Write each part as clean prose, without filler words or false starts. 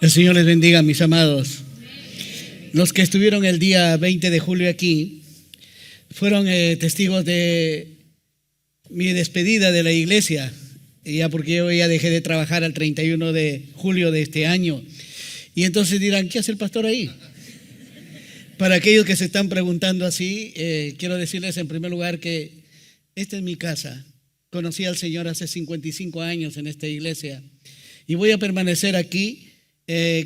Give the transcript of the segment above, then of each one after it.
El Señor les bendiga, mis amados. Los que estuvieron el día 20 de julio aquí fueron testigos de mi despedida de la iglesia, ya porque yo ya dejé de trabajar el 31 de julio de este año. Y entonces dirán, ¿qué hace el pastor ahí? Para aquellos que se están preguntando así, quiero decirles en primer lugar que esta es mi casa. Conocí al Señor hace 55 años en esta iglesia y voy a permanecer aquí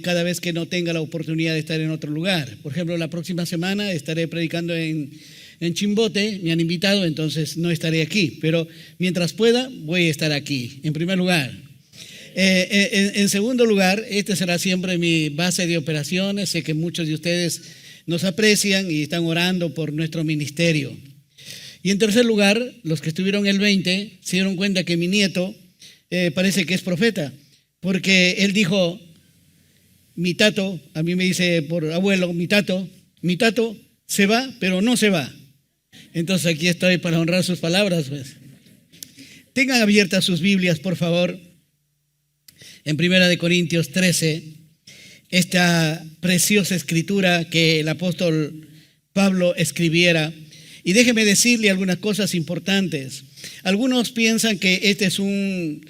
cada vez que no tenga la oportunidad de estar en otro lugar. Por ejemplo, la próxima semana estaré predicando en Chimbote, me han invitado, entonces no estaré aquí, pero mientras pueda voy a estar aquí, en primer lugar. En segundo lugar, este será siempre mi base de operaciones. Sé que muchos de ustedes nos aprecian y están orando por nuestro ministerio. Y en tercer lugar, los que estuvieron el 20 se dieron cuenta que mi nieto parece que es profeta, porque él dijo, mi tato, a mí me dice por abuelo, mi tato se va, pero no se va. Entonces aquí estoy para honrar sus palabras, pues. Tengan abiertas sus Biblias, por favor, en 1 Corintios 13, esta preciosa escritura que el apóstol Pablo escribiera. Y déjeme decirle algunas cosas importantes. Algunos piensan que este es un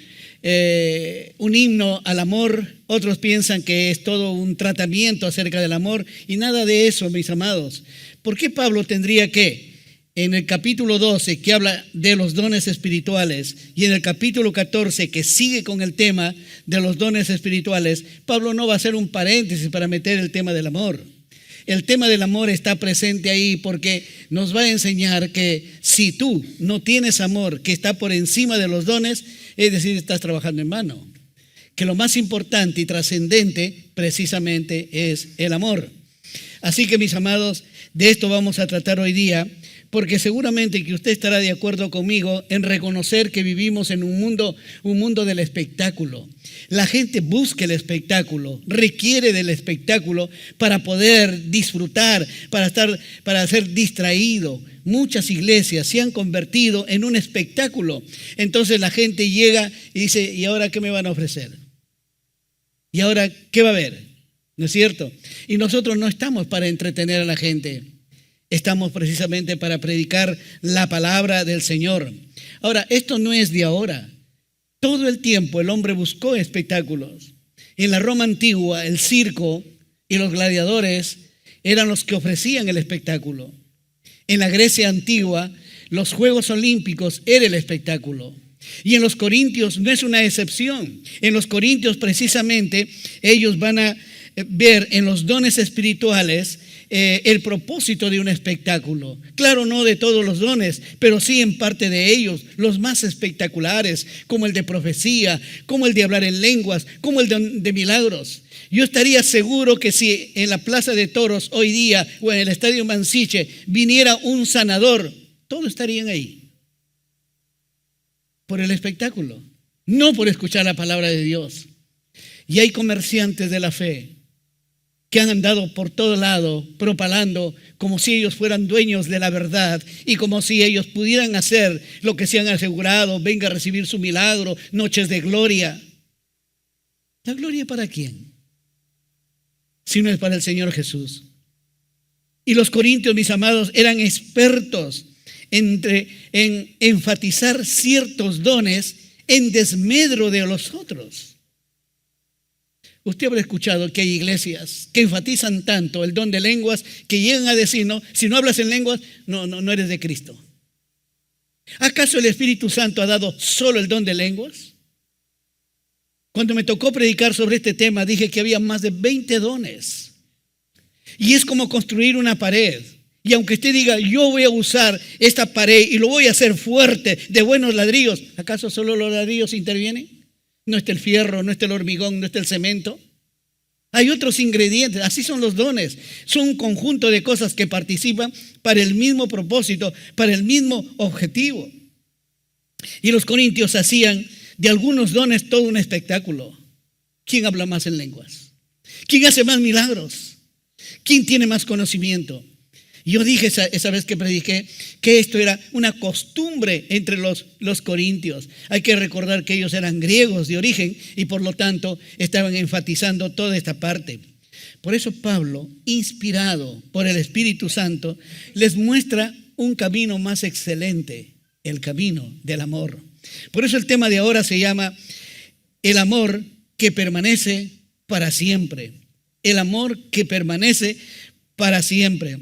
himno al amor, otros piensan que es todo un tratamiento acerca del amor, y nada de eso, mis amados. ¿Por qué Pablo tendría que, en el capítulo 12, que habla de los dones espirituales, y en el capítulo 14, que sigue con el tema de los dones espirituales, Pablo no va a hacer un paréntesis para meter el tema del amor? El tema del amor está presente ahí porque nos va a enseñar que si tú no tienes amor que está por encima de los dones, es decir, estás trabajando en vano. Que lo más importante y trascendente precisamente es el amor. Así que, mis amados, de esto vamos a tratar hoy día, porque seguramente que usted estará de acuerdo conmigo en reconocer que vivimos en un mundo del espectáculo. La gente busca el espectáculo, requiere del espectáculo para poder disfrutar, para ser distraído. Muchas iglesias se han convertido en un espectáculo. Entonces la gente llega y dice, ¿y ahora qué me van a ofrecer? ¿Y ahora qué va a haber? ¿No es cierto? Y nosotros no estamos para entretener a la gente. Estamos precisamente para predicar la palabra del Señor. Ahora, esto no es de ahora. Todo el tiempo el hombre buscó espectáculos. En la Roma antigua, el circo y los gladiadores eran los que ofrecían el espectáculo. En la Grecia antigua, los Juegos Olímpicos era el espectáculo. Y en los Corintios no es una excepción. En los Corintios precisamente ellos van a ver en los dones espirituales el propósito de un espectáculo. Claro, no de todos los dones, pero sí en parte de ellos, los más espectaculares, como el de profecía, como el de hablar en lenguas, como el de milagros. Yo estaría seguro que si en la Plaza de Toros hoy día o en el Estadio Mansiche viniera un sanador, todos estarían ahí por el espectáculo, no por escuchar la palabra de Dios. Y hay comerciantes de la fe que han andado por todo lado propalando como si ellos fueran dueños de la verdad y como si ellos pudieran hacer lo que se han asegurado, venga a recibir su milagro, noches de gloria. ¿La gloria para quién? Si no es para el Señor Jesús. Y los corintios, mis amados, eran expertos en enfatizar ciertos dones en desmedro de los otros. Usted habrá escuchado que hay iglesias que enfatizan tanto el don de lenguas que llegan a decir, no, si no hablas en lenguas, no eres de Cristo. ¿Acaso el Espíritu Santo ha dado solo el don de lenguas? Cuando me tocó predicar sobre este tema, dije que había más de 20 dones. Y es como construir una pared. Y aunque usted diga, yo voy a usar esta pared y lo voy a hacer fuerte de buenos ladrillos, ¿acaso solo los ladrillos intervienen? No está el fierro, no está el hormigón, no está el cemento. Hay otros ingredientes, así son los dones. Son un conjunto de cosas que participan para el mismo propósito, para el mismo objetivo. Y los corintios hacían de algunos dones todo un espectáculo. ¿Quién habla más en lenguas? ¿Quién hace más milagros? ¿Quién tiene más conocimiento? Yo dije esa vez que prediqué que esto era una costumbre entre los corintios. Hay que recordar que ellos eran griegos de origen y por lo tanto estaban enfatizando toda esta parte. Por eso Pablo, inspirado por el Espíritu Santo, les muestra un camino más excelente, el camino del amor. Por eso el tema de ahora se llama el amor que permanece para siempre. El amor que permanece para siempre.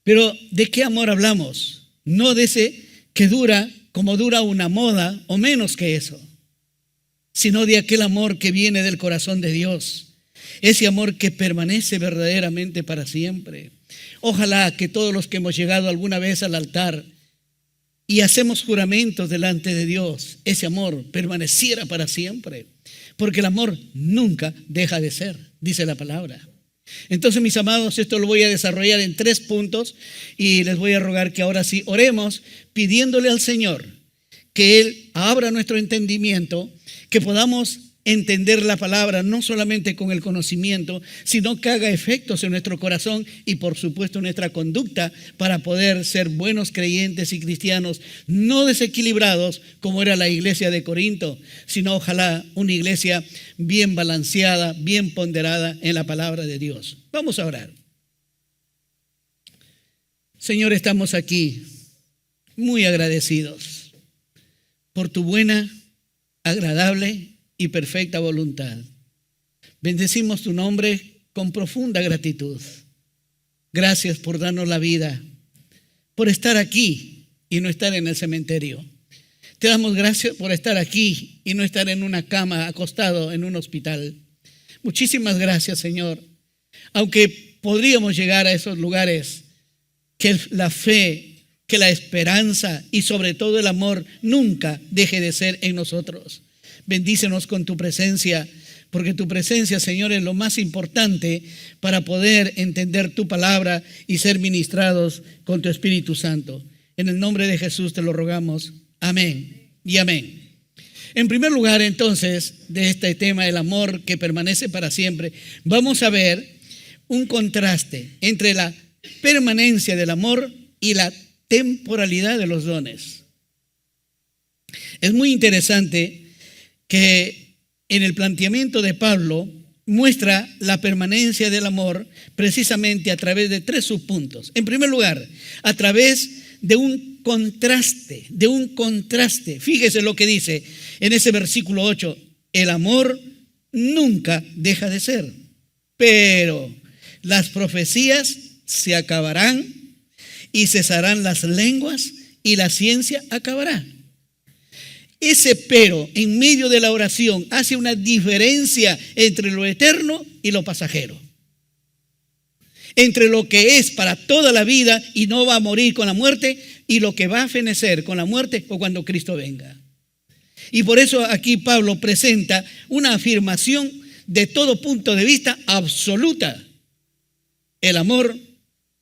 Pero ¿de qué amor hablamos? No de ese que dura como dura una moda o menos que eso, sino de aquel amor que viene del corazón de Dios. Ese amor que permanece verdaderamente para siempre. Ojalá que todos los que hemos llegado alguna vez al altar y hacemos juramentos delante de Dios, ese amor permaneciera para siempre. Porque el amor nunca deja de ser, dice la palabra. Entonces, mis amados, esto lo voy a desarrollar en 3 puntos y les voy a rogar que ahora sí oremos pidiéndole al Señor que Él abra nuestro entendimiento, que podamos entender la palabra no solamente con el conocimiento, sino que haga efectos en nuestro corazón y por supuesto en nuestra conducta para poder ser buenos creyentes y cristianos, no desequilibrados como era la iglesia de Corinto, sino ojalá una iglesia bien balanceada, bien ponderada en la palabra de Dios. Vamos a orar. Señor, estamos aquí muy agradecidos por tu buena, agradable y perfecta voluntad. Bendecimos tu nombre con profunda gratitud. Gracias por darnos la vida, por estar aquí y no estar en el cementerio. Te damos gracias por estar aquí y no estar en una cama acostado en un hospital. Muchísimas gracias, Señor. Aunque podríamos llegar a esos lugares, que la fe, que la esperanza y sobre todo el amor nunca deje de ser en nosotros. Bendícenos con tu presencia, porque tu presencia, Señor, es lo más importante para poder entender tu palabra y ser ministrados con tu Espíritu Santo. En el nombre de Jesús te lo rogamos. Amén y amén. En primer lugar, entonces, de este tema, el amor que permanece para siempre, vamos a ver un contraste entre la permanencia del amor y la temporalidad de los dones. Es muy interesante que en el planteamiento de Pablo muestra la permanencia del amor precisamente a través de 3 subpuntos. En primer lugar, a través de un contraste, Fíjese lo que dice en ese versículo 8, el amor nunca deja de ser, pero las profecías se acabarán y cesarán las lenguas y la ciencia acabará. Ese pero en medio de la oración hace una diferencia entre lo eterno y lo pasajero. Entre lo que es para toda la vida y no va a morir con la muerte y lo que va a fenecer con la muerte o cuando Cristo venga. Y por eso aquí Pablo presenta una afirmación de todo punto de vista absoluta. El amor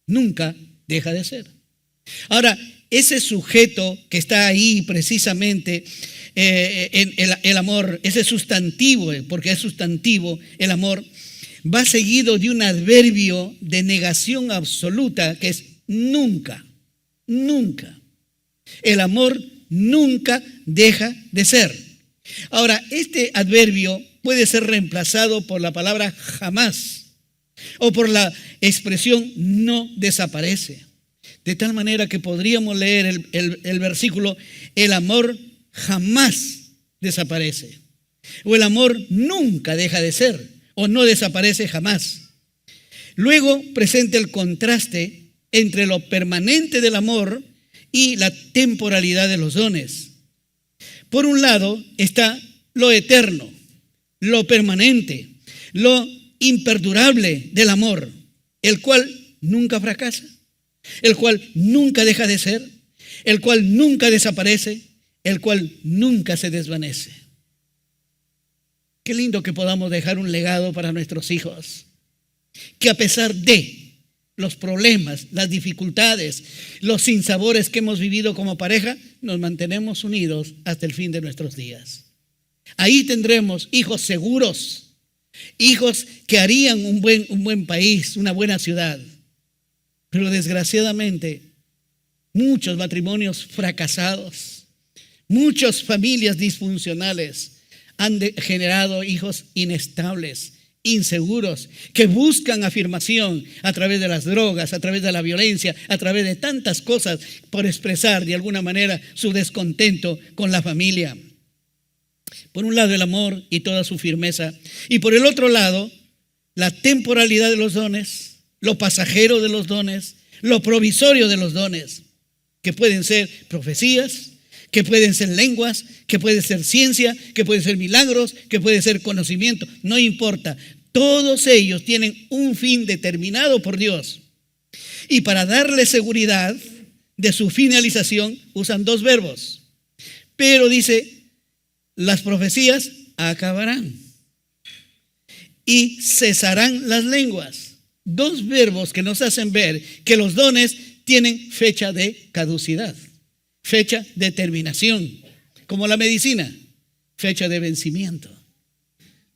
nunca deja de ser. Ahora, ese sujeto que está ahí precisamente en el amor, ese sustantivo, porque es sustantivo el amor, va seguido de un adverbio de negación absoluta que es nunca, nunca. El amor nunca deja de ser. Ahora, este adverbio puede ser reemplazado por la palabra jamás o por la expresión no desaparece. De tal manera que podríamos leer el versículo, el amor jamás desaparece. O el amor nunca deja de ser, o no desaparece jamás. Luego presenta el contraste entre lo permanente del amor y la temporalidad de los dones. Por un lado está lo eterno, lo permanente, lo imperdurable del amor, el cual nunca fracasa, el cual nunca deja de ser, el cual nunca desaparece, el cual nunca se desvanece. Qué lindo que podamos dejar un legado para nuestros hijos, que a pesar de los problemas, las dificultades, los sinsabores que hemos vivido como pareja, nos mantenemos unidos hasta el fin de nuestros días. Ahí tendremos hijos seguros, hijos que harían un buen país, una buena ciudad. Pero desgraciadamente, muchos matrimonios fracasados, muchas familias disfuncionales han generado hijos inestables, inseguros, que buscan afirmación a través de las drogas, a través de la violencia, a través de tantas cosas por expresar de alguna manera su descontento con la familia. Por un lado el amor y toda su firmeza, y por el otro lado la temporalidad de los dones, lo pasajero de los dones, lo provisorio de los dones, que pueden ser profecías, que pueden ser lenguas, que puede ser ciencia, que pueden ser milagros, que puede ser conocimiento, no importa. Todos ellos tienen un fin determinado por Dios. Y para darle seguridad de su finalización usan dos verbos. Pero dice, las profecías acabarán y cesarán las lenguas. Dos verbos que nos hacen ver que los dones tienen fecha de caducidad, fecha de terminación, como la medicina, fecha de vencimiento.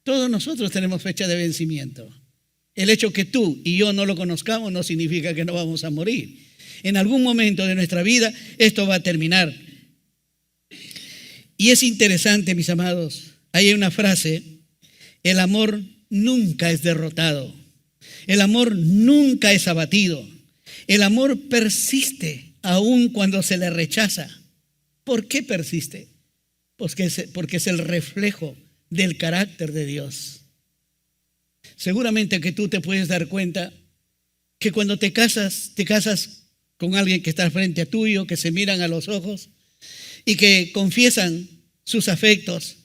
Todos nosotros tenemos fecha de vencimiento. El hecho que tú y yo no lo conozcamos no significa que no vamos a morir. En algún momento de nuestra vida esto va a terminar. Y es interesante, mis amados, hay una frase: el amor nunca es derrotado, el amor nunca es abatido, el amor persiste aun cuando se le rechaza. ¿Por qué persiste? Porque es el reflejo del carácter de Dios. Seguramente que tú te puedes dar cuenta que cuando te casas con alguien que está frente a tuyo, que se miran a los ojos y que confiesan sus afectos,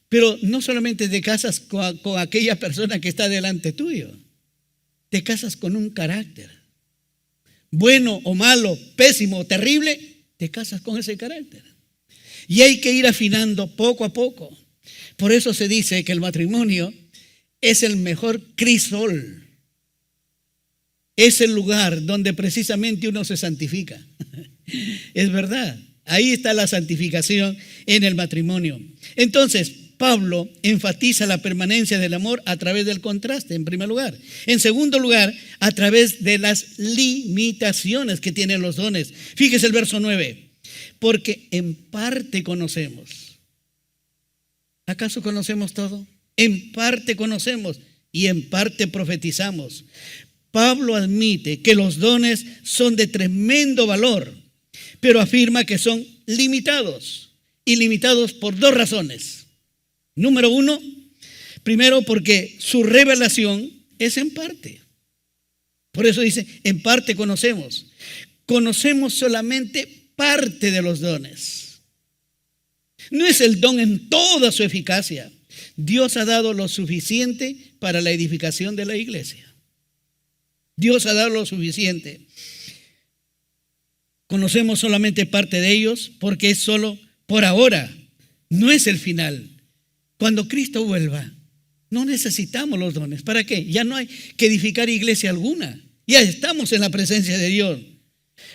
pero no solamente te casas con aquella persona que está delante tuyo, te casas con un carácter. Bueno o malo, pésimo o terrible, te casas con ese carácter. Y hay que ir afinando poco a poco. Por eso se dice que el matrimonio es el mejor crisol. Es el lugar donde precisamente uno se santifica. Es verdad. Ahí está la santificación en el matrimonio. Entonces, Pablo enfatiza la permanencia del amor a través del contraste, en primer lugar. En segundo lugar, a través de las limitaciones que tienen los dones. Fíjese el verso 9. Porque en parte conocemos. ¿Acaso conocemos todo? En parte conocemos y en parte profetizamos. Pablo admite que los dones son de tremendo valor, pero afirma que son limitados. Y limitados por dos razones. Número uno, primero porque su revelación es en parte. Por eso dice, en parte conocemos. Conocemos solamente parte de los dones. No es el don en toda su eficacia. Dios ha dado lo suficiente para la edificación de la iglesia. Dios ha dado lo suficiente. Conocemos solamente parte de ellos porque es solo por ahora, no es el final. Cuando Cristo vuelva, no necesitamos los dones. ¿Para qué? Ya no hay que edificar iglesia alguna. Ya estamos en la presencia de Dios.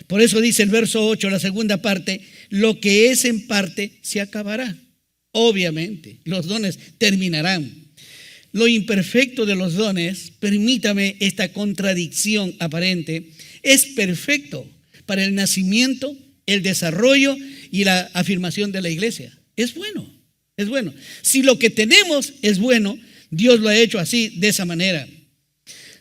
Por eso dice el verso 8, la segunda parte, lo que es en parte se acabará. Obviamente, los dones terminarán. Lo imperfecto de los dones, permítame esta contradicción aparente, es perfecto para el nacimiento, el desarrollo y la afirmación de la iglesia. Es bueno, es bueno. Si lo que tenemos es bueno, Dios lo ha hecho así, de esa manera.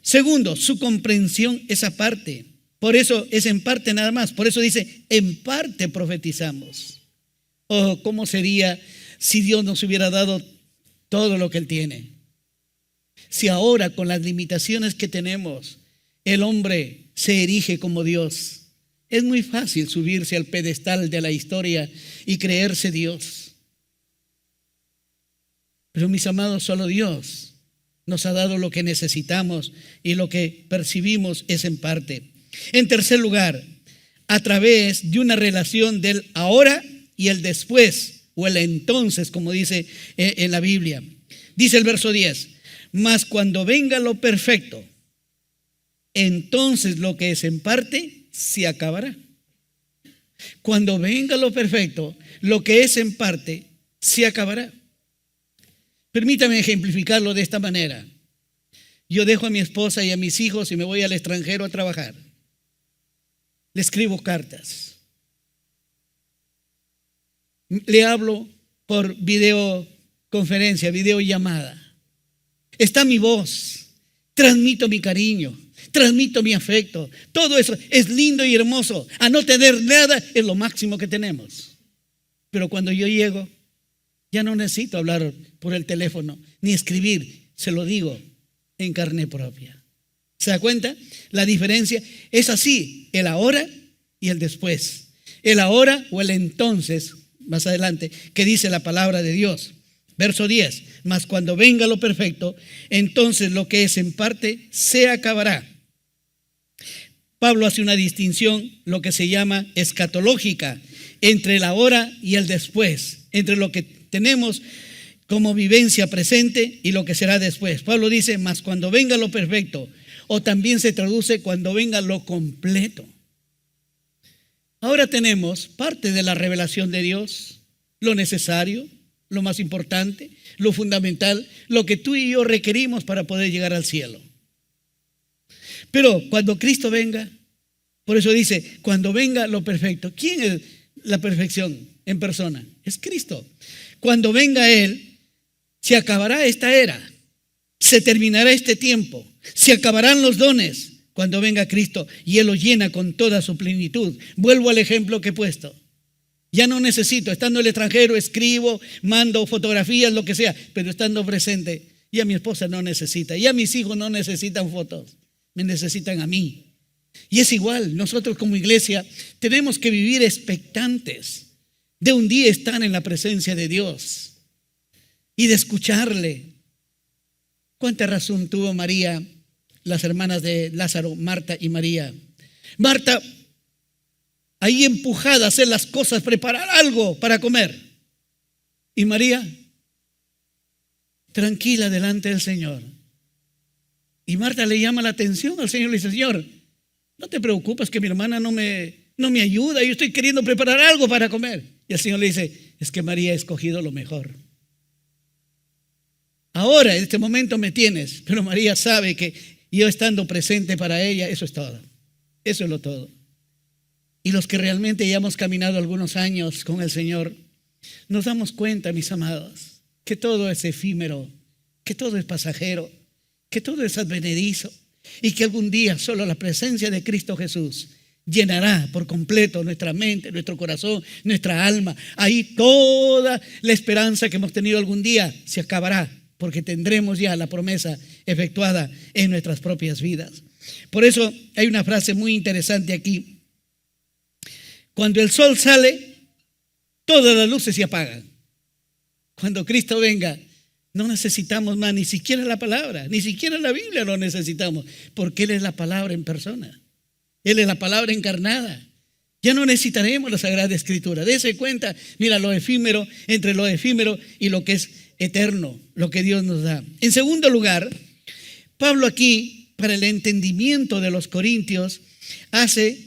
Segundo, su comprensión es aparte. Por eso es en parte nada más. Por eso dice, en parte profetizamos. Oh, ¿cómo sería si Dios nos hubiera dado todo lo que Él tiene? Si ahora con las limitaciones que tenemos, el hombre se erige como Dios. Es muy fácil subirse al pedestal de la historia y creerse Dios. Pero mis amados, solo Dios nos ha dado lo que necesitamos y lo que percibimos es en parte. En tercer lugar, a través de una relación del ahora y el después, o el entonces, como dice en la Biblia. Dice el verso 10, mas cuando venga lo perfecto, entonces lo que es en parte se acabará. Cuando venga lo perfecto, lo que es en parte se acabará. Permítame ejemplificarlo de esta manera. Yo dejo a mi esposa y a mis hijos y me voy al extranjero a trabajar. le escribo cartas, le hablo por videoconferencia, videollamada. Está mi voz, transmito mi cariño, transmito mi afecto. Todo eso es lindo y hermoso. A no tener nada es lo máximo que tenemos. Pero cuando yo llego, ya no necesito hablar por el teléfono ni escribir, se lo digo en carne propia. ¿Se da cuenta? La diferencia es así, el ahora y el después. El ahora o el entonces, más adelante, que dice la palabra de Dios. Verso 10, mas cuando venga lo perfecto, entonces lo que es en parte se acabará. Pablo hace una distinción, lo que se llama escatológica, entre el ahora y el después, entre lo que tenemos como vivencia presente y lo que será después. Pablo dice, mas cuando venga lo perfecto, o también se traduce cuando venga lo completo. Ahora tenemos parte de la revelación de Dios, lo necesario, lo más importante, lo fundamental, lo que tú y yo requerimos para poder llegar al cielo. Pero cuando Cristo venga, por eso dice, cuando venga lo perfecto. ¿Quién es la perfección en persona? Es Cristo. Cuando venga Él, se acabará esta era, se terminará este tiempo, se acabarán los dones cuando venga Cristo y Él los llena con toda su plenitud. Vuelvo al ejemplo que he puesto. Ya no necesito, estando en el extranjero, escribo, mando fotografías, lo que sea, pero estando presente, ya mi esposa no necesita, ya mis hijos no necesitan fotos, me necesitan a mí. Y es igual, nosotros como iglesia tenemos que vivir expectantes de un día estar en la presencia de Dios y de escucharle. ¿Cuánta razón tuvo María, las hermanas de Lázaro, Marta y María? Marta, ahí empujada a hacer las cosas, preparar algo para comer. Y María, tranquila delante del Señor. Y Marta le llama la atención al Señor, le dice, Señor, no te preocupes que mi hermana no me ayuda, yo estoy queriendo preparar algo para comer. Y el Señor le dice, es que María ha escogido lo mejor. Ahora, en este momento me tienes, pero María sabe que yo estando presente para ella, eso es todo. Eso es lo todo. Y los que realmente ya hemos caminado algunos años con el Señor, nos damos cuenta, mis amados, que todo es efímero, que todo es pasajero, que todo es advenedizo y que algún día solo la presencia de Cristo Jesús llenará por completo nuestra mente, nuestro corazón, nuestra alma. Ahí toda la esperanza que hemos tenido algún día se acabará, porque tendremos ya la promesa efectuada en nuestras propias vidas. Por eso hay una frase muy interesante aquí. Cuando el sol sale, todas las luces se apagan. Cuando Cristo venga, no necesitamos más ni siquiera la palabra, ni siquiera la Biblia lo necesitamos, porque Él es la palabra en persona. Él es la palabra encarnada. Ya no necesitaremos la Sagrada Escritura. Dese cuenta, mira, lo efímero, entre lo efímero y lo que es eterno, lo que Dios nos da. En segundo lugar, Pablo aquí, para el entendimiento de los corintios, hace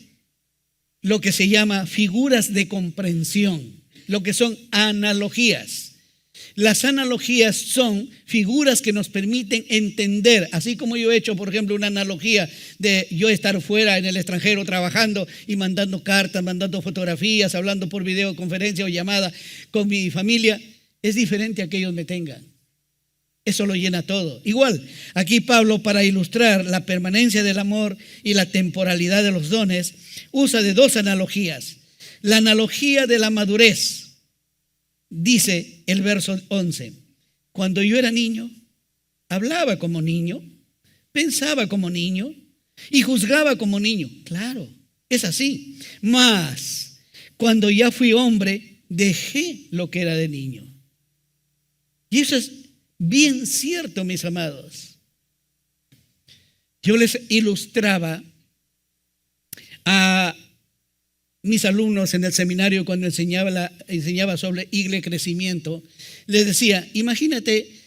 lo que se llama figuras de comprensión, lo que son analogías. Las analogías son figuras que nos permiten entender, así como yo he hecho, por ejemplo, una analogía de yo estar fuera en el extranjero trabajando y mandando cartas, mandando fotografías, hablando por videoconferencia o llamada con mi familia. Es diferente a que ellos me tengan. Eso lo llena todo. Igual, aquí Pablo, para ilustrar la permanencia del amor y la temporalidad de los dones, usa de dos analogías. La analogía de la madurez. Dice el verso 11, cuando yo era niño, hablaba como niño, pensaba como niño y juzgaba como niño. Claro, es así. Mas, cuando ya fui hombre, dejé lo que era de niño. Y eso es bien cierto, mis amados. Yo les ilustraba a mis alumnos en el seminario cuando enseñaba sobre Iglesia Crecimiento. Les decía, imagínate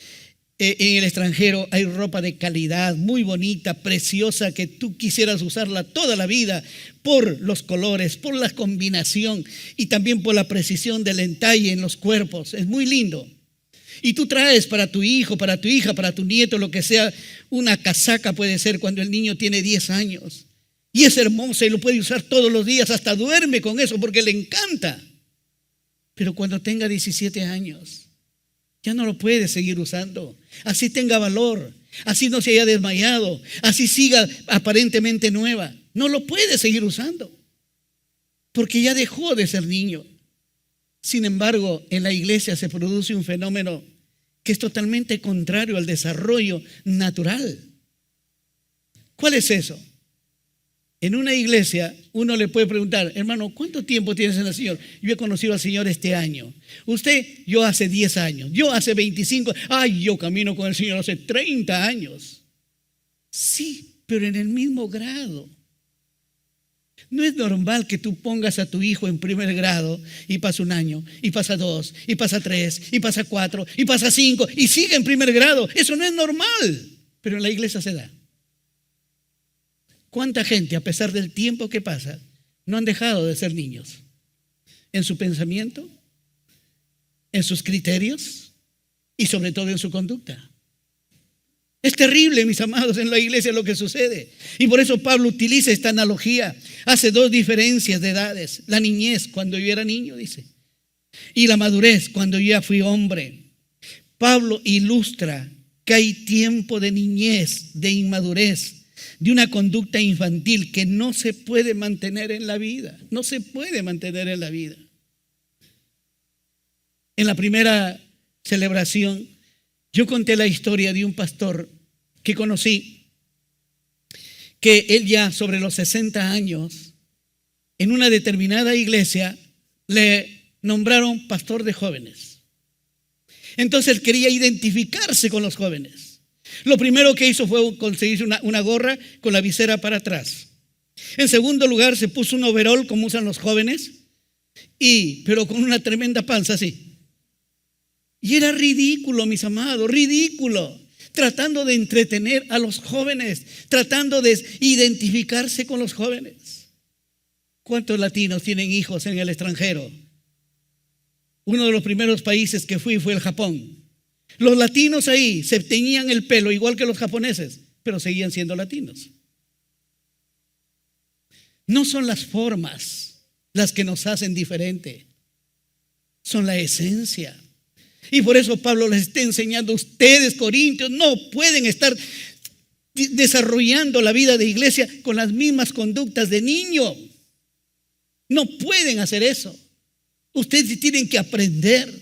en el extranjero hay ropa de calidad, muy bonita, preciosa, que tú quisieras usarla toda la vida por los colores, por la combinación y también por la precisión del entalle en los cuerpos. Es muy lindo. Y tú traes para tu hijo, para tu hija, para tu nieto, lo que sea, una casaca puede ser cuando el niño tiene 10 años. Y es hermosa y lo puede usar todos los días, hasta duerme con eso porque le encanta. Pero cuando tenga 17 años, ya no lo puede seguir usando. Así tenga valor, así no se haya desmayado, así siga aparentemente nueva. No lo puede seguir usando porque ya dejó de ser niño. Sin embargo, en la iglesia se produce un fenómeno que es totalmente contrario al desarrollo natural. ¿Cuál es eso? En una iglesia uno le puede preguntar: hermano, ¿cuánto tiempo tienes en el Señor? Yo he conocido al Señor este año. Usted, yo hace 10 años. Yo hace 25. Yo camino con el Señor hace 30 años. Sí, pero en el mismo grado. No es normal que tú pongas a tu hijo en primer grado y pasa un año, y pasa 2, y pasa 3, y pasa 4, y pasa 5, y sigue en primer grado. Eso no es normal, pero en la iglesia se da. ¿Cuánta gente, a pesar del tiempo que pasa, no han dejado de ser niños? En su pensamiento, en sus criterios y sobre todo en su conducta. Es terrible, mis amados, en la iglesia lo que sucede. Y por eso Pablo utiliza esta analogía. Hace dos diferencias de edades. La niñez, cuando yo era niño, dice. Y la madurez, cuando yo ya fui hombre. Pablo ilustra que hay tiempo de niñez, de inmadurez, de una conducta infantil que no se puede mantener en la vida. No se puede mantener en la vida. En la primera celebración, yo conté la historia de un pastor que conocí, que él ya sobre los 60 años, en una determinada iglesia, le nombraron pastor de jóvenes. Entonces él quería identificarse con los jóvenes. Lo primero que hizo fue conseguirse una gorra con la visera para atrás. En segundo lugar, se puso un overol como usan los jóvenes, pero con una tremenda panza así. Y era ridículo, mis amados, ridículo. Tratando de entretener a los jóvenes, tratando de identificarse con los jóvenes. ¿Cuántos latinos tienen hijos en el extranjero? Uno de los primeros países que fui fue el Japón. Los latinos ahí se teñían el pelo igual que los japoneses, pero seguían siendo latinos. No son las formas las que nos hacen diferente, son la esencia. Y por eso Pablo les está enseñando: ustedes, corintios, no pueden estar desarrollando la vida de iglesia con las mismas conductas de niño. No pueden hacer eso. Ustedes tienen que aprender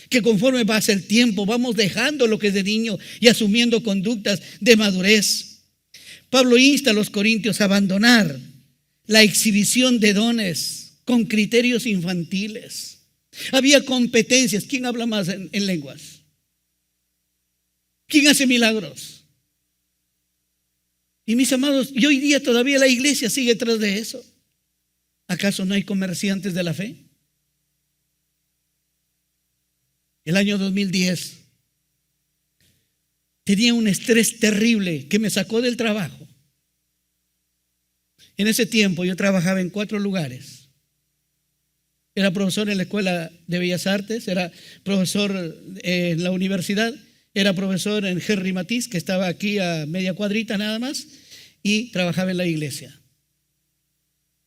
que conforme pasa el tiempo vamos dejando lo que es de niño y asumiendo conductas de madurez. Pablo insta a los corintios a abandonar la exhibición de dones con criterios infantiles. Había competencias. ¿Quién habla más en lenguas? ¿Quién hace milagros? Y mis amados, y hoy día todavía la iglesia sigue tras de eso. ¿Acaso no hay comerciantes de la fe? El año 2010 tenía un estrés terrible que me sacó del trabajo. En ese tiempo yo trabajaba en 4 lugares. Era profesor en la Escuela de Bellas Artes, era profesor en la universidad, era profesor en Henry Matisse, que estaba aquí a media cuadrita nada más, y trabajaba en la iglesia.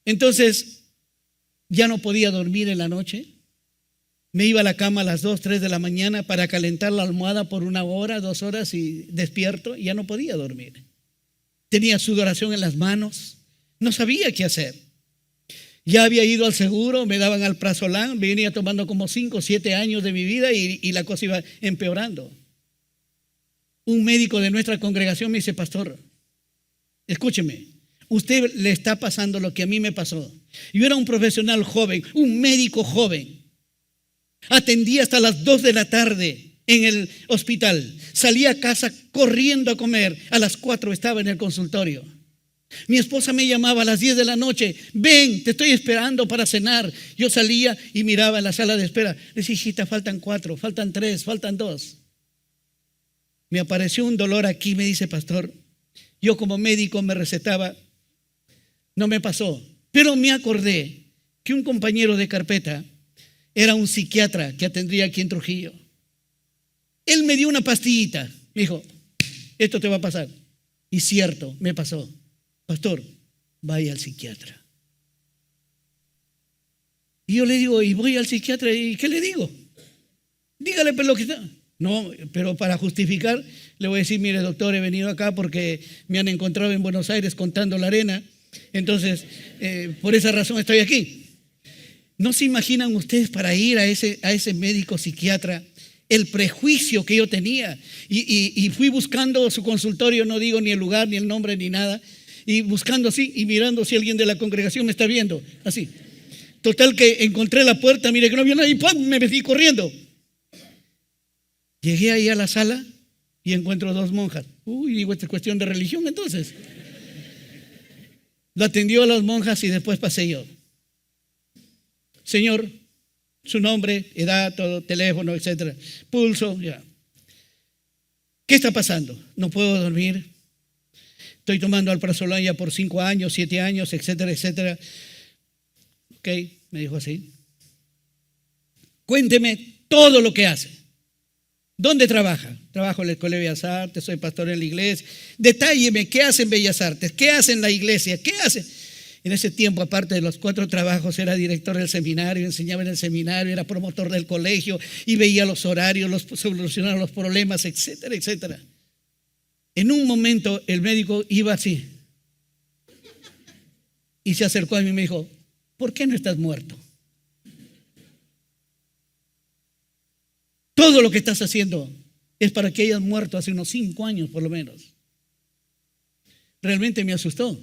Entonces, ya no podía dormir en la noche. Me iba a la cama a las 2, 3 de la mañana para calentar la almohada por 1 hora, 2 horas y despierto, y ya no podía dormir. Tenía sudoración en las manos, no sabía qué hacer. Ya había ido al seguro, me daban alprazolam, me venía tomando como 5 o 7 años de mi vida y la cosa iba empeorando. Un médico de nuestra congregación me dice: pastor, escúcheme, usted le está pasando lo que a mí me pasó. Yo era un profesional joven, un médico joven. Atendía hasta las 2 de la tarde en el hospital. Salía a casa corriendo a comer. A las 4 estaba en el consultorio. Mi esposa me llamaba a las 10 de la noche: ven, te estoy esperando para cenar. Yo salía y miraba en la sala de espera. Le decía: hijita, faltan 4, faltan 3, faltan 2. Me apareció un dolor aquí, me dice: pastor, yo como médico me recetaba, no me pasó, pero me acordé que un compañero de carpeta era un psiquiatra que atendría aquí en Trujillo. Él me dio una pastillita, me dijo: esto te va a pasar. Y cierto, me pasó. Pastor, vaya al psiquiatra. Y yo le digo, y voy al psiquiatra, ¿y qué le digo? Dígale pues lo que está. No, pero para justificar, le voy a decir, mire doctor, he venido acá porque me han encontrado en Buenos Aires contando la arena. Entonces, por esa razón estoy aquí. ¿No se imaginan ustedes para ir a ese médico psiquiatra el prejuicio que yo tenía? Y fui buscando su consultorio, no digo ni el lugar, ni el nombre, ni nada, y buscando así y mirando si alguien de la congregación me está viendo, así. Total que encontré la puerta, mire que no había nadie, y ¡pum!, me metí corriendo. Llegué ahí a la sala y encuentro dos monjas. Uy, digo, esta es cuestión de religión entonces. Lo atendió a las monjas y después pasé yo. Señor, su nombre, edad, todo, teléfono, etcétera, pulso, ya. ¿Qué está pasando? No puedo dormir. Estoy tomando alprazolam ya por 5 años, 7 años, etcétera, etcétera. Ok, me dijo así. Cuénteme todo lo que hace. ¿Dónde trabaja? Trabajo en la Escuela de Bellas Artes, soy pastor en la iglesia. Detálleme, ¿qué hace en Bellas Artes? ¿Qué hace en la iglesia? ¿Qué hace? En ese tiempo, aparte de los 4 trabajos, era director del seminario, enseñaba en el seminario, era promotor del colegio y veía los horarios, solucionaba los problemas, etcétera, etcétera. En un momento el médico iba así y se acercó a mí y me dijo, ¿por qué no estás muerto? Todo lo que estás haciendo es para que hayas muerto hace unos 5 años por lo menos. Realmente me asustó.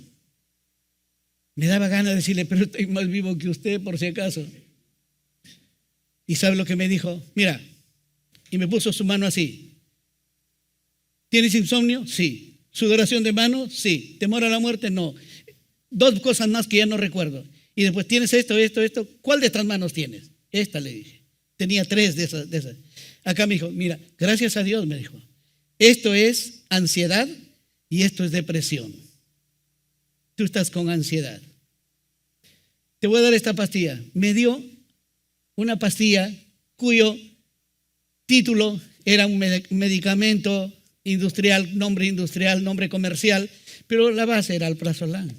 Me daba ganas de decirle, pero estoy más vivo que usted por si acaso. ¿Y sabe lo que me dijo? Mira, y me puso su mano así. ¿Tienes insomnio? Sí. ¿Sudoración de manos? Sí. ¿Temor a la muerte? No. 2 cosas más que ya no recuerdo. Y después, ¿tienes esto? ¿Cuál de estas manos tienes? Esta, le dije. Tenía 3 de esas. Acá me dijo, mira, gracias a Dios, me dijo, esto es ansiedad y esto es depresión. Tú estás con ansiedad. Te voy a dar esta pastilla. Me dio una pastilla cuyo título era un medicamento industrial, nombre comercial, pero la base era alprazolam.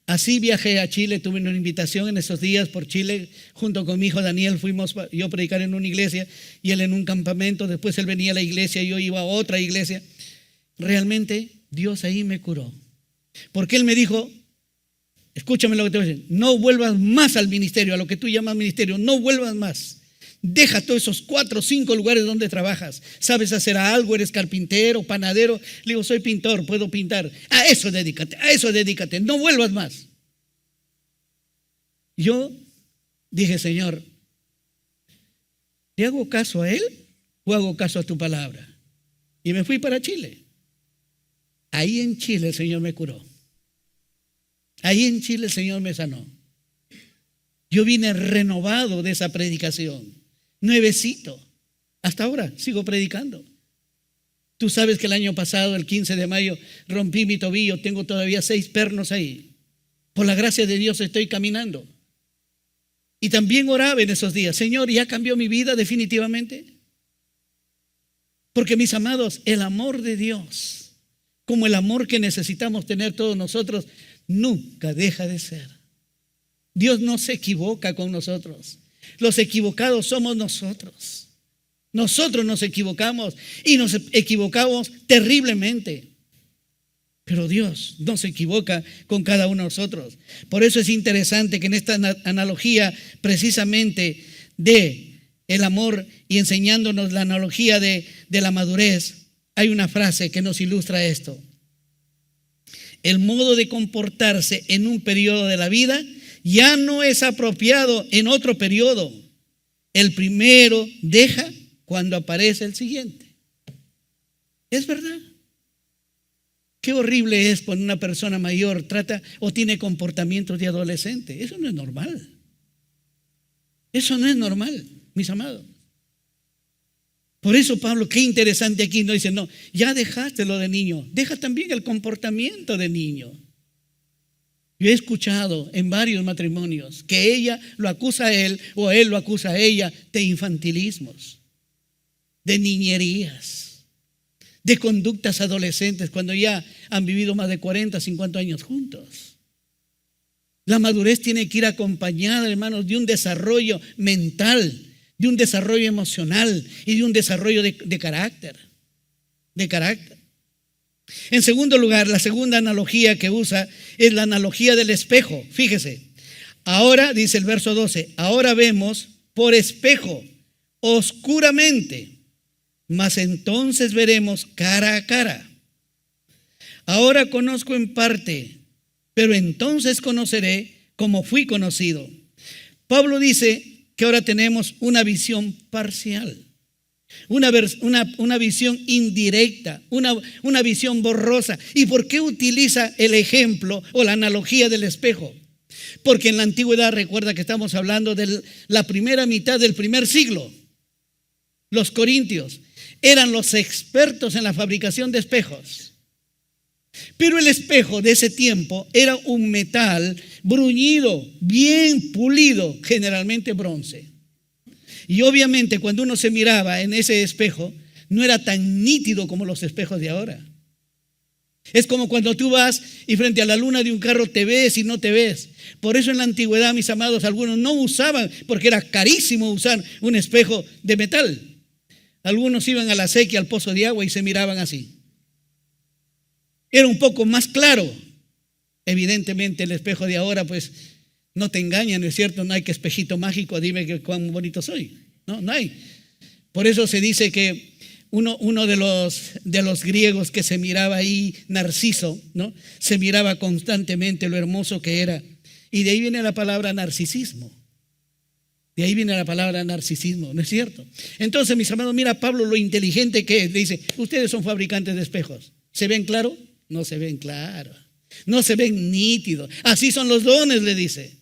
Así viajé a Chile, tuve una invitación en esos días por Chile, junto con mi hijo Daniel, fuimos yo a predicar en una iglesia y él en un campamento, después él venía a la iglesia y yo iba a otra iglesia. Realmente Dios ahí me curó, porque él me dijo, escúchame lo que te voy a decir, no vuelvas más al ministerio, a lo que tú llamas ministerio, no vuelvas más. Deja todos esos 4 o 5 lugares donde trabajas. ¿Sabes hacer algo? ¿Eres carpintero, panadero? Le digo, soy pintor, puedo pintar. A eso dedícate, no vuelvas más. Yo dije, Señor, ¿le hago caso a Él o hago caso a tu palabra? Y me fui para Chile. Ahí en Chile el Señor me curó. Ahí en Chile el Señor me sanó. Yo vine renovado de esa predicación. Nuevecito. Hasta ahora sigo predicando. Tú sabes que el año pasado, el 15 de mayo, rompí mi tobillo. Tengo todavía 6 pernos ahí. Por la gracia de Dios estoy caminando. Y también oraba en esos días. Señor, ¿ya cambió mi vida definitivamente? Porque mis amados, el amor de Dios, como el amor que necesitamos tener todos nosotros, nunca deja de ser. Dios no se equivoca con nosotros. Los equivocados somos nosotros. Nosotros nos equivocamos y nos equivocamos terriblemente. Pero Dios no se equivoca con cada uno de nosotros. Por eso es interesante que en esta analogía precisamente de el amor y enseñándonos la analogía de la madurez, hay una frase que nos ilustra esto. El modo de comportarse en un periodo de la vida ya no es apropiado en otro periodo. El primero deja cuando aparece el siguiente. Es verdad. Qué horrible es cuando una persona mayor trata o tiene comportamientos de adolescente. Eso no es normal. Eso no es normal, mis amados. Por eso Pablo, qué interesante aquí, no dice, no, ya dejaste lo de niño, deja también el comportamiento de niño. Yo he escuchado en varios matrimonios que ella lo acusa a él o él lo acusa a ella de infantilismos, de niñerías, de conductas adolescentes cuando ya han vivido más de 40, 50 años juntos. La madurez tiene que ir acompañada, hermanos, de un desarrollo mental, de un desarrollo emocional y de un desarrollo de carácter. De carácter. En segundo lugar, la segunda analogía que usa es la analogía del espejo. Fíjese, ahora, dice el verso 12, ahora vemos por espejo, oscuramente, mas entonces veremos cara a cara. Ahora conozco en parte, pero entonces conoceré como fui conocido. Pablo dice que ahora tenemos una visión parcial, una visión indirecta, una visión borrosa. ¿Y por qué utiliza el ejemplo o la analogía del espejo? Porque en la antigüedad, recuerda que estamos hablando de la primera mitad del primer siglo. Los corintios eran los expertos en la fabricación de espejos. Pero el espejo de ese tiempo era un metal bruñido, bien pulido, generalmente bronce. Y obviamente cuando uno se miraba en ese espejo, no era tan nítido como los espejos de ahora. Es como cuando tú vas y frente a la luna de un carro te ves y no te ves. Por eso en la antigüedad, mis amados, algunos no usaban, porque era carísimo usar un espejo de metal. Algunos iban a la sequía, al pozo de agua y se miraban así. Era un poco más claro. Evidentemente el espejo de ahora pues no te engaña, ¿no es cierto? No hay que espejito mágico, dime que cuán bonito soy. No hay. Por eso se dice que uno de los griegos que se miraba ahí, Narciso, ¿no? Se miraba constantemente lo hermoso que era. Y de ahí viene la palabra narcisismo. De ahí viene la palabra narcisismo, ¿no es cierto? Entonces, mis hermanos, mira Pablo lo inteligente que es. Le dice, ustedes son fabricantes de espejos. ¿Se ven claro? No se ven claro. No se ven nítidos. Así son los dones, le dice.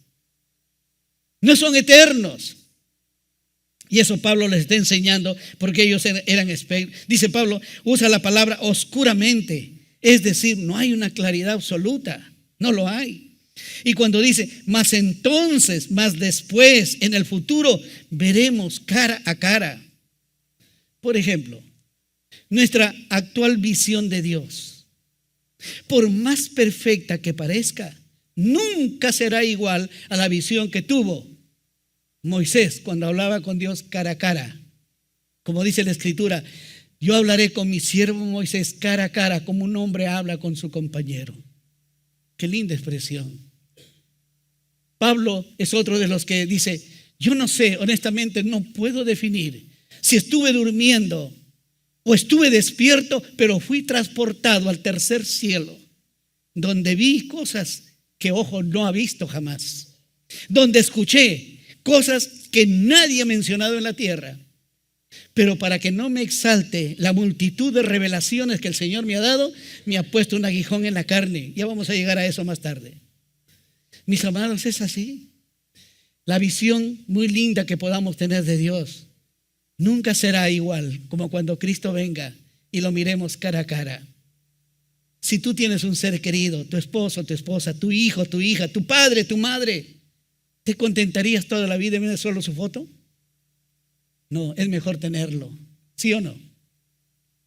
No son eternos. Y eso Pablo les está enseñando porque ellos eran espejos. Dice Pablo, usa la palabra oscuramente. Es decir, no hay una claridad absoluta. No lo hay. Y cuando dice, más entonces, más después, en el futuro, veremos cara a cara. Por ejemplo, nuestra actual visión de Dios, por más perfecta que parezca, nunca será igual a la visión que tuvo Moisés cuando hablaba con Dios cara a cara. Como dice la Escritura, yo hablaré con mi siervo Moisés cara a cara, como un hombre habla con su compañero. Qué linda expresión. Pablo es otro de los que dice, yo no sé, honestamente no puedo definir si estuve durmiendo o estuve despierto, pero fui transportado al tercer cielo, donde vi cosas que ojo no ha visto jamás, donde escuché cosas que nadie ha mencionado en la tierra. Pero para que no me exalte la multitud de revelaciones que el Señor me ha dado, me ha puesto un aguijón en la carne. Ya vamos a llegar a eso más tarde. Mis amados, es así. La visión muy linda que podamos tener de Dios nunca será igual como cuando Cristo venga y lo miremos cara a cara. Si tú tienes un ser querido, tu esposo, tu esposa, tu hijo, tu hija, tu padre, tu madre, ¿te contentarías toda la vida en ver solo su foto? No, es mejor tenerlo. ¿Sí o no?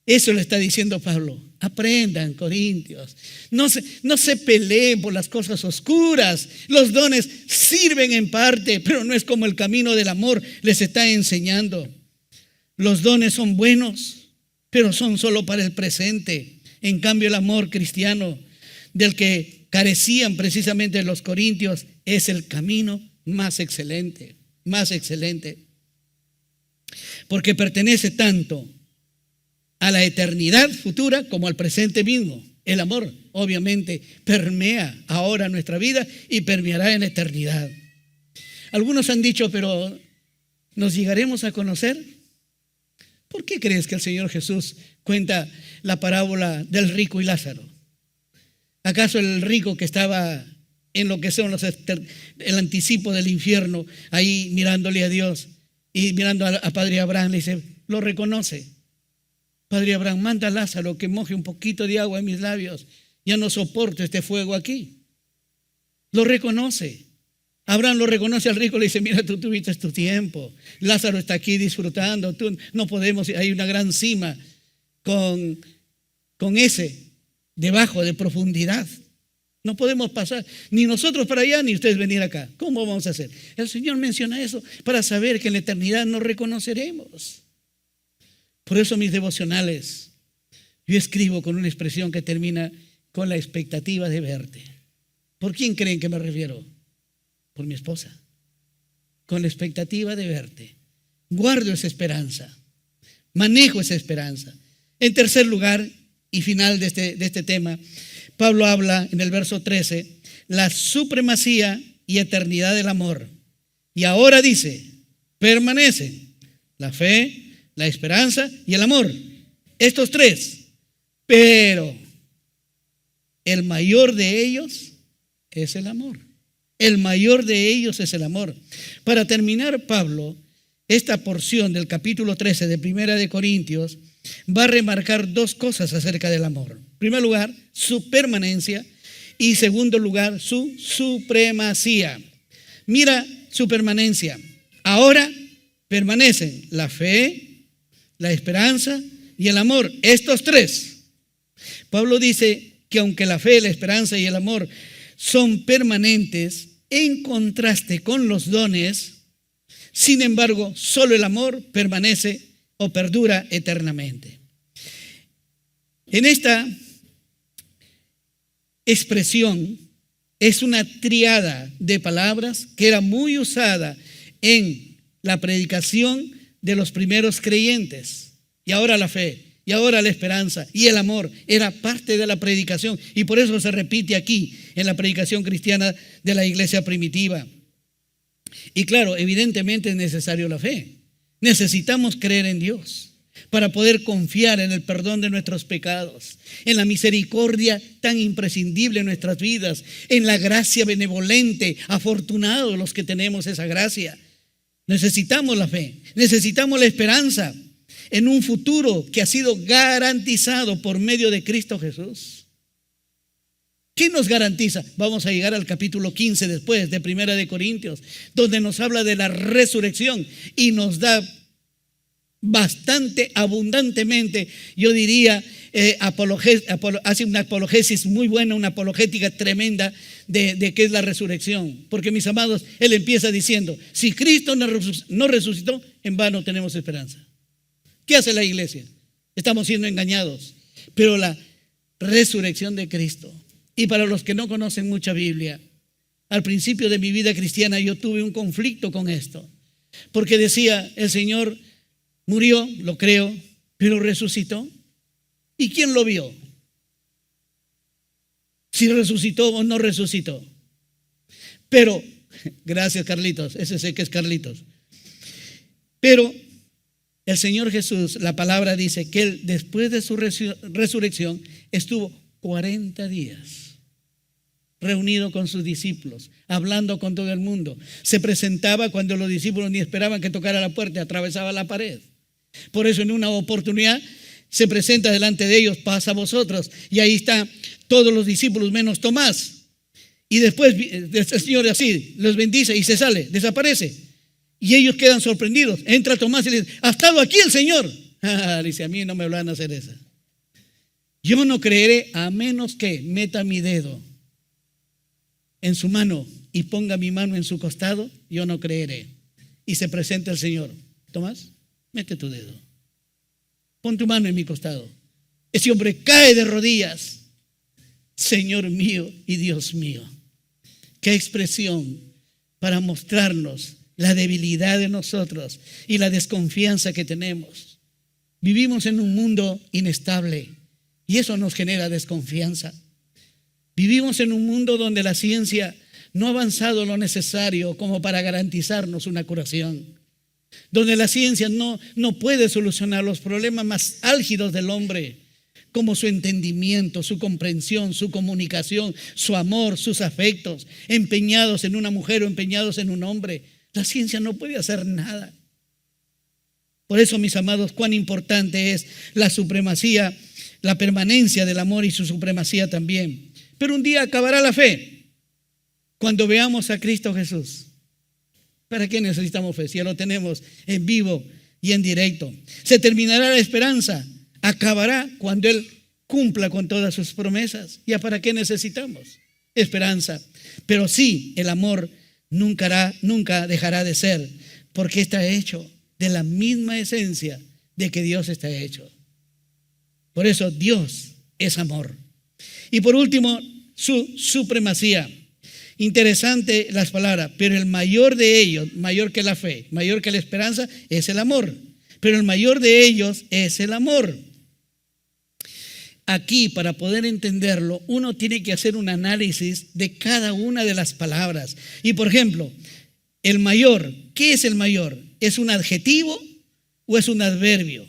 Eso le está diciendo Pablo. Aprendan, corintios. No se peleen por las cosas oscuras. Los dones sirven en parte, pero no es como el camino del amor les está enseñando. Los dones son buenos, pero son solo para el presente. En cambio, el amor cristiano del que carecían precisamente los corintios es el camino más excelente, más excelente. Porque pertenece tanto a la eternidad futura como al presente mismo. El amor obviamente permea ahora nuestra vida y permeará en la eternidad. Algunos han dicho, pero ¿nos llegaremos a conocer? ¿Por qué crees que el Señor Jesús cuenta la parábola del rico y Lázaro? ¿Acaso el rico que estaba en lo que son el anticipo del infierno, ahí mirándole a Dios y mirando a Padre Abraham, le dice, lo reconoce? Padre Abraham, manda a Lázaro que moje un poquito de agua en mis labios. Ya no soporto este fuego aquí. Lo reconoce. Abraham lo reconoce al rico, le dice, mira, tú tuviste tu tiempo. Lázaro está aquí disfrutando. Tú no podemos, hay una gran cima con con ese debajo de profundidad. No podemos pasar ni nosotros para allá ni ustedes venir acá. ¿Cómo vamos a hacer? El Señor menciona eso para saber que en la eternidad nos reconoceremos. Por eso mis devocionales, yo escribo con una expresión que termina con la expectativa de verte. ¿Por quién creen que me refiero? Por mi esposa. Con la expectativa de verte. Guardo esa esperanza. Manejo esa esperanza. En tercer lugar y final de este tema, Pablo habla en el verso 13, la supremacía y eternidad del amor. Y ahora dice, permanecen la fe, la esperanza y el amor. Estos tres. Pero el mayor de ellos es el amor. El mayor de ellos es el amor. Para terminar, Pablo, esta porción del capítulo 13 de Primera de Corintios, va a remarcar dos cosas acerca del amor. En primer lugar, su permanencia y segundo lugar, su supremacía. Mira su permanencia. Ahora permanecen la fe, la esperanza y el amor. Estos tres. Pablo dice que aunque la fe, la esperanza y el amor son permanentes en contraste con los dones, sin embargo, solo el amor permanece o perdura eternamente. En esta expresión es una triada de palabras que era muy usada en la predicación de los primeros creyentes. Y ahora la fe, y ahora la esperanza y el amor era parte de la predicación. Y por eso se repite aquí en la predicación cristiana de la iglesia primitiva. Y claro, evidentemente es necesario la fe. Necesitamos creer en Dios para poder confiar en el perdón de nuestros pecados, en la misericordia tan imprescindible en nuestras vidas, en la gracia benevolente. Afortunados los que tenemos esa gracia. Necesitamos la fe, necesitamos la esperanza en un futuro que ha sido garantizado por medio de Cristo Jesús. ¿Qué nos garantiza? Vamos a llegar al capítulo 15 después de Primera de Corintios, donde nos habla de la resurrección y nos da bastante abundantemente, yo diría, hace una apologesis muy buena, una apologética tremenda de qué es la resurrección. Porque, mis amados, él empieza diciendo, si Cristo no resucitó, en vano tenemos esperanza. ¿Qué hace la iglesia? Estamos siendo engañados. Pero la resurrección de Cristo. Y para los que no conocen mucha Biblia, al principio de mi vida cristiana yo tuve un conflicto con esto. Porque decía, el Señor murió, lo creo, pero resucitó. ¿Y quién lo vio? Si resucitó o no resucitó. Pero, gracias Carlitos, ese sé que es Carlitos. Pero el Señor Jesús, la palabra dice que Él después de su resurrección estuvo 40 días reunido con sus discípulos, hablando con todo el mundo. Se presentaba cuando los discípulos ni esperaban que tocara la puerta, atravesaba la pared. Por eso en una oportunidad se presenta delante de ellos, pasa a vosotros, y ahí están todos los discípulos menos Tomás. Y después el Señor así los bendice y se sale, desaparece. Y ellos quedan sorprendidos. Entra Tomás y le dice, ¿ha estado aquí el Señor? Dice, a mí no me van a hacer esa. Yo no creeré a menos que meta mi dedo en su mano y ponga mi mano en su costado, yo no creeré. Y se presenta el Señor. Tomás, mete tu dedo. Pon tu mano en mi costado. Ese hombre cae de rodillas. Señor mío y Dios mío. Qué expresión para mostrarnos la debilidad de nosotros y la desconfianza que tenemos. Vivimos en un mundo inestable y eso nos genera desconfianza. Vivimos en un mundo donde la ciencia no ha avanzado lo necesario como para garantizarnos una curación. Donde la ciencia no puede solucionar los problemas más álgidos del hombre, como su entendimiento, su comprensión, su comunicación, su amor, sus afectos, empeñados en una mujer o empeñados en un hombre. La ciencia no puede hacer nada. Por eso, mis amados, cuán importante es la supremacía, la permanencia del amor y su supremacía también. Pero un día acabará la fe cuando veamos a Cristo Jesús. ¿Para qué necesitamos fe? Si ya lo tenemos en vivo y en directo. Se terminará la esperanza. Acabará cuando Él cumpla con todas sus promesas. ¿Ya para qué necesitamos? Esperanza. Pero sí, el amor nunca dejará de ser, porque está hecho de la misma esencia de que Dios está hecho. Por eso Dios es amor. Y por último, su supremacía. Interesante las palabras, pero el mayor de ellos, mayor que la fe, mayor que la esperanza, es el amor. Pero el mayor de ellos es el amor. Aquí, para poder entenderlo, uno tiene que hacer un análisis de cada una de las palabras. Y por ejemplo, el mayor, ¿qué es el mayor? ¿Es un adjetivo o es un adverbio?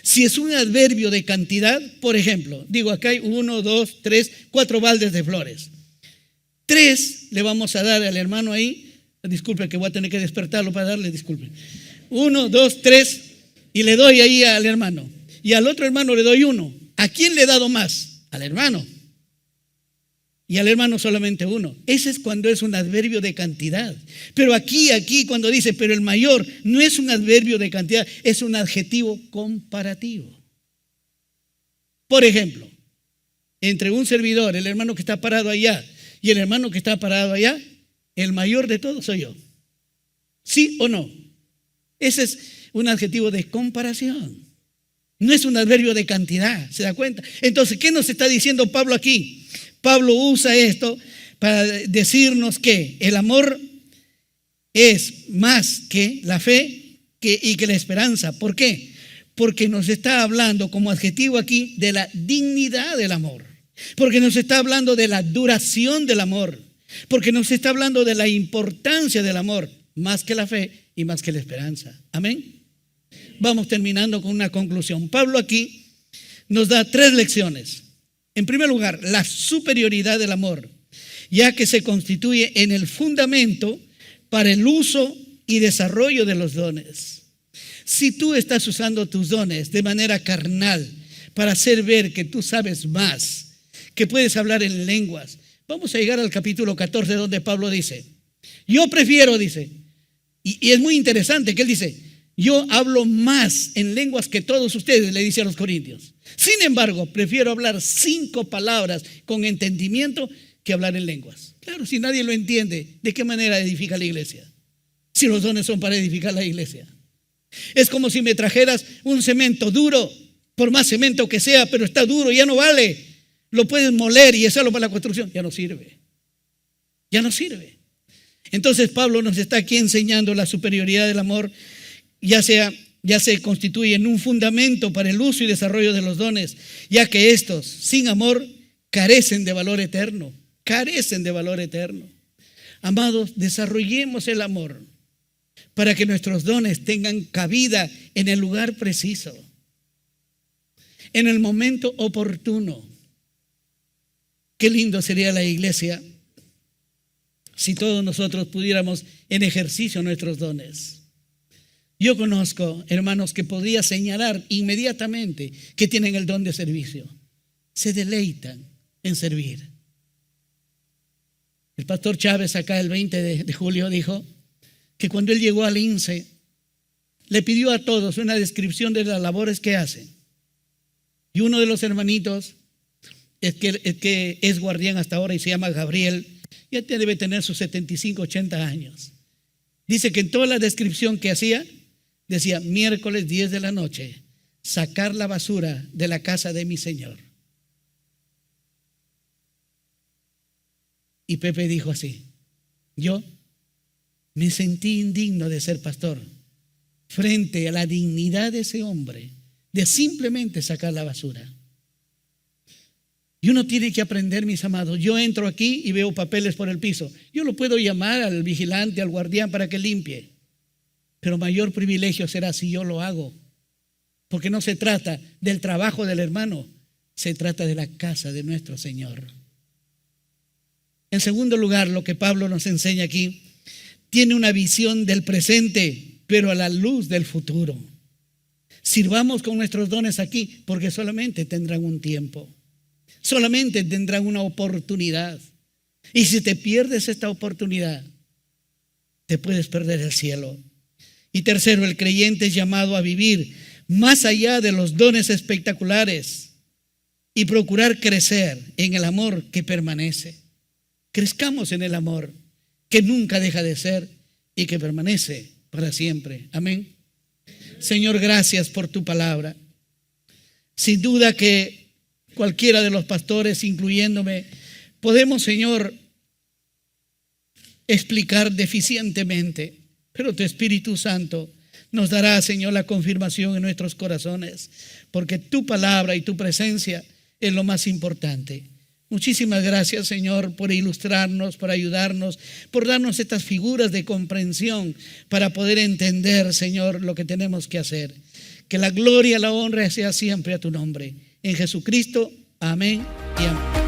Si es un adverbio de cantidad, por ejemplo, digo, acá hay 1, 2, 3, 4 baldes de flores. 3 le vamos a dar al hermano ahí. Disculpe que voy a tener que despertarlo para darle, disculpe. 1, 2, 3 y le doy ahí al hermano. Y al otro hermano le doy 1. ¿A quién le he dado más? Al hermano. Y al hermano solamente 1. Ese es cuando es un adverbio de cantidad. Pero aquí cuando dice, pero el mayor, no es un adverbio de cantidad, es un adjetivo comparativo. Por ejemplo, entre un servidor, el hermano que está parado allá, y el hermano que está parado allá, el mayor de todos soy yo. ¿Sí o no? Ese es un adjetivo de comparación. No es un adverbio de cantidad, ¿se da cuenta? Entonces, ¿qué nos está diciendo Pablo aquí? Pablo usa esto para decirnos que el amor es más que la fe y que la esperanza. ¿Por qué? Porque nos está hablando como adjetivo aquí de la dignidad del amor. Porque nos está hablando de la duración del amor. Porque nos está hablando de la importancia del amor, más que la fe y más que la esperanza. Amén. Vamos terminando con una conclusión. Pablo aquí nos da 3 lecciones. En primer lugar, la superioridad del amor, ya que se constituye en el fundamento para el uso y desarrollo de los dones. Si tú estás usando tus dones de manera carnal para hacer ver que tú sabes más, que puedes hablar en lenguas, vamos a llegar al capítulo 14 donde Pablo dice, yo prefiero, dice, y es muy interesante que él dice, yo hablo más en lenguas que todos ustedes, le dice a los corintios. Sin embargo, prefiero hablar 5 palabras con entendimiento que hablar en lenguas. Claro, si nadie lo entiende, ¿de qué manera edifica la iglesia? Si los dones son para edificar la iglesia. Es como si me trajeras un cemento duro, por más cemento que sea, pero está duro, ya no vale. Lo puedes moler y usarlo para la construcción. Ya no sirve. Ya no sirve. Entonces Pablo nos está aquí enseñando la superioridad del amor. Ya se constituye en un fundamento para el uso y desarrollo de los dones, ya que estos, sin amor, carecen de valor eterno. Carecen de valor eterno. Amados, desarrollemos el amor para que nuestros dones tengan cabida en el lugar preciso, en el momento oportuno. Qué lindo sería la iglesia si todos nosotros pudiéramos en ejercicio nuestros dones. Yo conozco hermanos que podría señalar inmediatamente que tienen el don de servicio. Se deleitan en servir. El pastor Chávez acá el 20 de julio dijo que cuando él llegó al INSE le pidió a todos una descripción de las labores que hacen. Y uno de los hermanitos que es guardián hasta ahora y se llama Gabriel, ya debe tener sus 75, 80 años. Dice que en toda la descripción que hacía, decía, miércoles 10 de la noche, sacar la basura de la casa de mi Señor. Y Pepe dijo así, yo me sentí indigno de ser pastor frente a la dignidad de ese hombre, de simplemente sacar la basura. Y uno tiene que aprender, mis amados. Yo entro aquí y veo papeles por el piso. Yo lo puedo llamar al vigilante, al guardián para que limpie. Pero mayor privilegio será si yo lo hago. Porque no se trata del trabajo del hermano, se trata de la casa de nuestro Señor. En segundo lugar, lo que Pablo nos enseña aquí, tiene una visión del presente, pero a la luz del futuro. Sirvamos con nuestros dones aquí, porque solamente tendrán un tiempo. Solamente tendrán una oportunidad. Y si te pierdes esta oportunidad, te puedes perder el cielo. Y tercero, el creyente es llamado a vivir más allá de los dones espectaculares y procurar crecer en el amor que permanece. Crezcamos en el amor que nunca deja de ser y que permanece para siempre. Amén. Señor, gracias por tu palabra. Sin duda que cualquiera de los pastores, incluyéndome, podemos, Señor, explicar deficientemente, pero tu Espíritu Santo nos dará, Señor, la confirmación en nuestros corazones, porque tu palabra y tu presencia es lo más importante. Muchísimas gracias, Señor, por ilustrarnos, por ayudarnos, por darnos estas figuras de comprensión para poder entender, Señor, lo que tenemos que hacer. Que la gloria y la honra sea siempre a tu nombre. En Jesucristo, amén y amén.